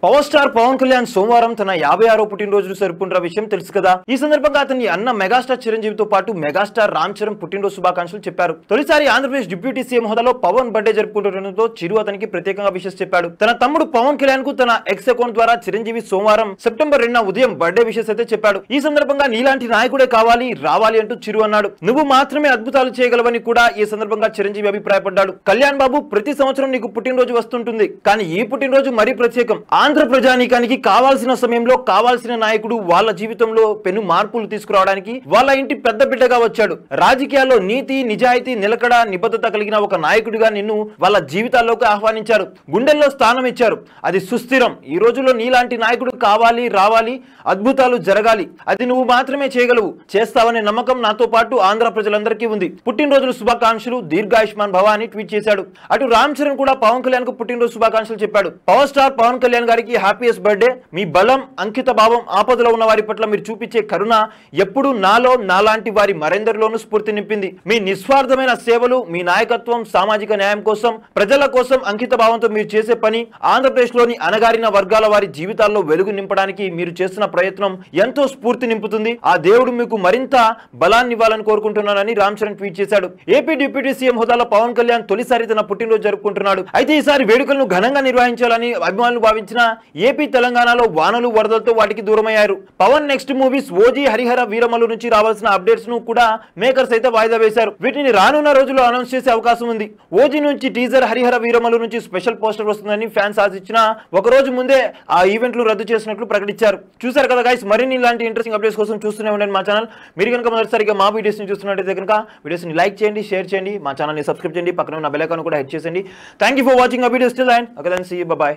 Power star Pawan Kalyan సోమవారం తన 56వ పుట్టినరోజు జరుపుకుంటున్న విషయం తెలుసు కదా. ఈ సందర్భంగా అతని అన్న మెగాస్టార్ చిరంజీవితో పాటు మెగాస్టార్ రామ్ చరణ్ పుట్టినరోజు శుభాకాంక్షలు చెప్పారు. తొలిసారి ఆంధ్రప్రదేశ్ డిప్యూటీ సీఎం హోదాలో పవన్ బర్త్డే జరుపుకుంటుండటంతో చిరు అతనికి ప్రత్యేకంగా విషెస్ చెప్పాడు. తన తమ్ముడు పవన్ కళ్యాణ్ కు తన ఎక్స్ అకౌంట్ ద్వారా చిరంజీవి సోమవారం సెప్టెంబర్ 2న ఉదయం బర్త్డే విషెస్ అయితే చెప్పాడు. ఈ సందర్భంగా నీలాంటి నాయకుడే కావాలి రావాలి అంటూ చిరు అన్నాడు. నువ్వు మాత్రమే అద్భుతాలు చేయగలవని కూడా ఈ సందర్భంగా చిరంజీవి అభిప్రాయపడ్డాడు. కళ్యాణ్ బాబు, ప్రతి సంవత్సరం నీకు పుట్టినరోజు వస్తుంటుంది, కానీ ఈ పుట్టినరోజు మరీ ప్రత్యేకం. ఆంధ్ర ప్రజానీకానికి కావాల్సిన సమయంలో కావాల్సిన నాయకుడు వాళ్ళ జీవితంలో పెను మార్పులు తీసుకురావడానికి వాళ్ళ ఇంటి పెద్ద బిడ్డగా వచ్చాడు. రాజకీయాల్లో నీతి, నిజాయితీ, నిలకడ, నిబద్ధత కలిగిన ఒక నాయకుడిగా నిన్ను వాళ్ళ జీవితాల్లోకి ఆహ్వానించారు, గుండెల్లో స్థానం ఇచ్చారు. అది సుస్థిరం. ఈ రోజుల్లో నీలాంటి నాయకుడు కావాలి రావాలి, అద్భుతాలు జరగాలి. అది నువ్వు మాత్రమే చేయగలవు, చేస్తావనే నమ్మకం నాతో పాటు ఆంధ్ర ప్రజలందరికీ ఉంది. పుట్టినరోజుల శుభాకాంక్షలు, దీర్ఘాయుష్మాన్ భవ అని ట్వీట్ చేశాడు. అటు రామ్ చరణ్ కూడా పవన్ కళ్యాణ్ కు పుట్టినరోజు శుభాకాంక్షలు చెప్పాడు. పవర్ స్టార్ పవన్ కళ్యాణ్ గారికి హ్యాపీయెస్ట్ బర్త్డే. మీ బలం, అంకిత భావం, ఆపదలో ఉన్న వారి పట్ల మీరు చూపించే కరుణ ఎప్పుడు నాలో, నాలాంటి వారి మరెందరిలోనూ స్ఫూర్తి నింపింది. మీ నిస్వార్థమైన సేవలు, మీ నాయకత్వం, సామాజిక న్యాయం కోసం, ప్రజల కోసం అంకిత భావంతో మీరు చేసే పని ఆంధ్రప్రదేశ్ లోని అణగారిన వర్గాల వారి జీవితాల్లో వెలుగు నింపడానికి మీరు చేస్తున్న ప్రయత్నం ఎంతో స్ఫూర్తి నింపుతుంది. ఆ దేవుడు మీకు మరింత బలాన్ని ఇవ్వాలని కోరుకుంటున్నానని రామ్ చరణ్ ట్వీట్ చేశాడు. ఏపీ డిప్యూటీ సీఎం హోదాలో పవన్ కళ్యాణ్ తొలిసారి తన పుట్టినరోజు జరుపుకుంటున్నాడు. అయితే ఈసారి వేడుకలను ఘనంగా నిర్వహించాలని అభిమానులు భావించిన ఏపీ, తెలంగాణలో వానలు వరదలతో వాటికి దూరమయ్యారు. Pawan next movies OG, Harihara Veeramallu నుంచి రావాల్సిన అప్డేట్స్ ను కూడా మేకర్స్ అయితే వాయిదా వేశారు. వీటిని రానున్న రోజుల్లో అనౌన్స్ చేసే అవకాశం ఉంది. ఓజీ నుంచి టీజర్, హరిహర వీరమల్లు నుంచి స్పెషల్ పోస్టర్ వస్తుందని ఫ్యాన్స్ ఆశించిన ఒక రోజు ముందే ఆ ఈవెంట్లు రద్దు చేసినట్లు ప్రకటించారు. చూసారు కదా గైస్, మరిన్ని ఇలాంటి ఇంట్రెస్టింగ్ అప్డేట్స్ కోసం చూస్తూనే ఉండండి మా ఛానల్. మీరు కనుక మొదటిసారిగా మా వీడియోస్ ని చూస్తున్నట్టయితే కనుక వీడియోస్ ని లైక్ చేయండి, షేర్ చేయండి, మా ఛానల్ ని సబ్స్క్రైబ్ చేయండి, పక్కన ఉన్న బెల్ ఐకాన్ కూడా హిట్ చేయండి. Thank you for watching the videos till end. Okay then see you, bye by.